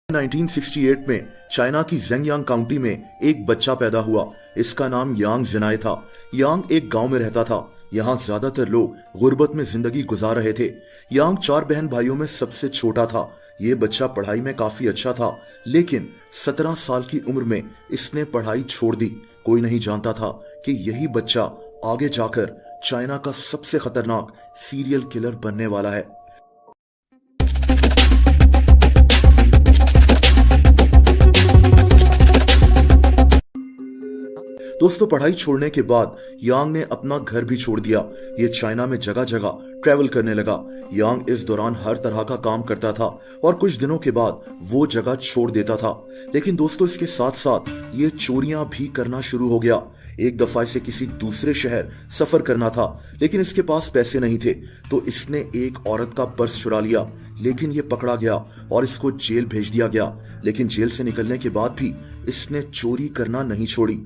1968 में चाइना की ज़ेंगयांग काउंटी में एक बच्चा पैदा हुआ। इसका नाम यांग जिनाई था। यांग एक गांव में रहता था। यहाँ ज्यादातर लोग गुर्बत में जिंदगी गुजार रहे थे। यांग 4 बहन भाइयों में सबसे छोटा था। ये बच्चा पढ़ाई में काफी अच्छा था, लेकिन 17 साल की उम्र में इसने पढ़ाई छोड़ दी। कोई नहीं जानता था कि यही बच्चा आगे जाकर चाइना का सबसे खतरनाक सीरियल किलर बनने वाला है। दोस्तों, पढ़ाई छोड़ने के बाद यांग ने अपना घर भी छोड़ दिया। ये चाइना में जगह जगह ट्रैवल करने लगा। यांग इस दौरान हर तरह का काम करता था और कुछ दिनों के बाद वो जगह छोड़ देता था। लेकिन दोस्तों, इसके साथ साथ ये चोरियां भी करना शुरू हो गया। एक दफा इसे किसी दूसरे शहर सफर करना था, लेकिन इसके पास पैसे नहीं थे, तो इसने एक औरत का पर्स चुरा लिया। लेकिन ये पकड़ा गया और इसको जेल भेज दिया गया। लेकिन जेल से निकलने के बाद भी इसने चोरी करना नहीं छोड़ी।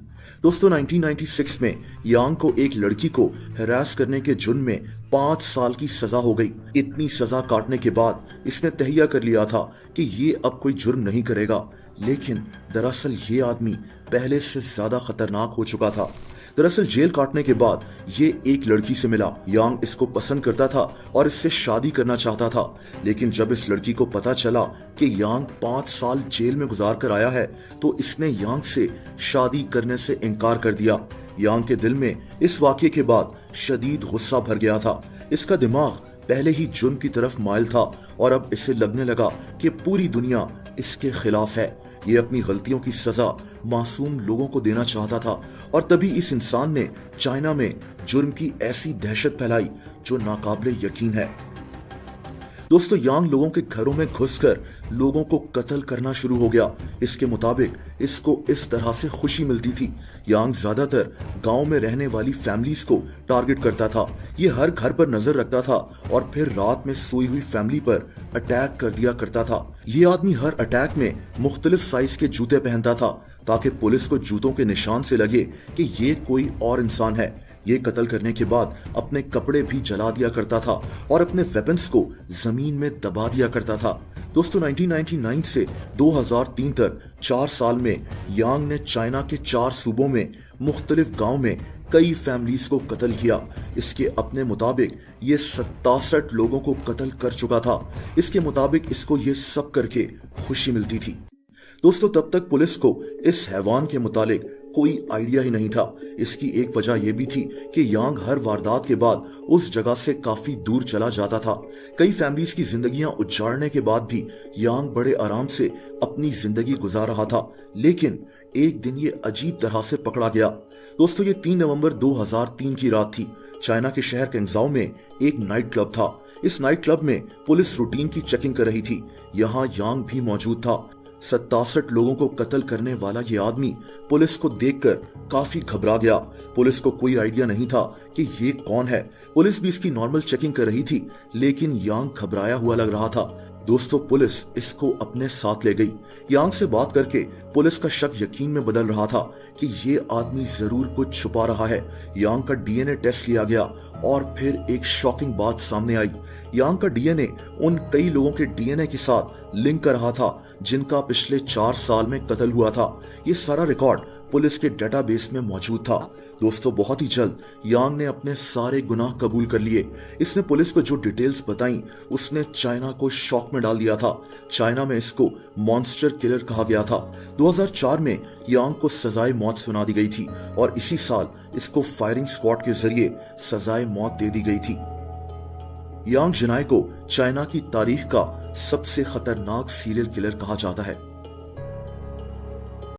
दोस्तों, 1996 में यांग को एक लड़की को हरास करने के जुर्म में 5 साल की सजा हो गई। इतनी सजा काटने के बाद इसने तहैया कर लिया था कि ये अब कोई जुर्म नहीं करेगा। लेकिन दरअसल ये आदमी पहले से ज्यादा खतरनाक हो चुका था। दरअसल जेल काटने के बाद ये एक लड़की से मिला। यांग इसको पसंद करता था और इससे शादी करना चाहता था। लेकिन जब इस लड़की को पता चला कि यांग 5 साल जेल में गुजार कर आया है, तो इसने यांग से शादी करने से इनकार कर दिया। यांग के दिल में इस वाकये के बाद शदीद गुस्सा भर गया था। इसका दिमाग पहले ही जुर्म की तरफ माइल था और अब इसे लगने लगा कि पूरी दुनिया इसके खिलाफ है। ये अपनी गलतियों की सजा मासूम लोगों को देना चाहता था और तभी इस इंसान ने चाइना में जुर्म की ऐसी दहशत फैलाई जो नाकाबिले यकीन है। दोस्तों, यांग लोगों के घरों में घुसकर लोगों को कत्ल करना शुरू हो गया। इसके मुताबिक इसको इस तरह से खुशी मिलती थी। यांग ज्यादातर गांव में रहने वाली फैमिलीज को टारगेट करता था। ये हर घर पर नजर रखता था और फिर रात में सोई हुई फैमिली पर अटैक कर दिया करता था। ये आदमी हर अटैक में मुख्तलिफ साइज के जूते पहनता था ताकि पुलिस को जूतों के निशान से लगे कि ये कोई और इंसान है। ये कत्ल करने के बाद अपने कपड़े भी जला दिया करता था और अपने वेपन्स को जमीन में दबा दिया करता था। दोस्तों, 1999 से 2003 तक 4 साल में यांग ने चाइना के 4 सूबों में मुख्तलिफ गांव में कई फैमिलीज को कत्ल किया। इसके अपने मुताबिक ये 67 लोगों को कत्ल कर चुका था। इसके मुताबिक इसको ये सब करके खुशी मिलती थी। दोस्तों, तब तक पुलिस को इस हैवान के मुतालिक कोई आइडिया ही नहीं था। इसकी एक वजह यह भी थी कि यांग हर वारदात के बाद उस जगह से काफी दूर चला जाता था। कई फैमिलीज की जिंदगियां उजाड़ने के बाद भी यांग बड़े आराम से अपनी जिंदगी गुजार रहा था। लेकिन एक दिन ये अजीब तरह से पकड़ा गया। दोस्तों, ये 3 नवंबर 2003 की रात थी। चाइना के शहर कैंगजाओ में एक नाइट क्लब था। इस नाइट क्लब में पुलिस रूटीन की चेकिंग कर रही थी। यहाँ यांग भी मौजूद था। 67 लोगों को कत्ल करने वाला ये आदमी पुलिस को देखकर काफी घबरा गया। पुलिस को कोई आइडिया नहीं था कि ये कौन है। पुलिस भी इसकी नॉर्मल चेकिंग कर रही थी, लेकिन यांग घबराया हुआ लग रहा था। दोस्तों, पुलिस इसको अपने साथ ले गई। यांग से बात करके पुलिस का शक यकीन में बदल रहा था कि ये आदमी जरूर कुछ छुपा रहा है। यांग का डीएनए टेस्ट लिया गया और फिर एक शॉकिंग बात सामने आई। यांग का डीएनए उन कई लोगों के डीएनए के साथ लिंक कर रहा था जिनका पिछले 4 साल में कत्ल हुआ था। ये सारा रिकॉर्ड पुलिस के डेटाबेस में मौजूद था। दोस्तों, बहुत ही जल्द यांग ने अपने सारे गुनाह कबूल कर लिए। इसने पुलिस को जो डिटेल्स बताई उसने चाइना को शॉक में डाल दिया था। चाइना में इसको मॉन्स्टर किलर कहा गया था। 2004 में यांग को सजाए मौत सुना दी गई थी और इसी साल इसको फायरिंग स्क्वाड के जरिए सजाए मौत दे दी गई थी। यांग जिनाई को चाइना की तारीख का सबसे खतरनाक सीरियल किलर कहा जाता है।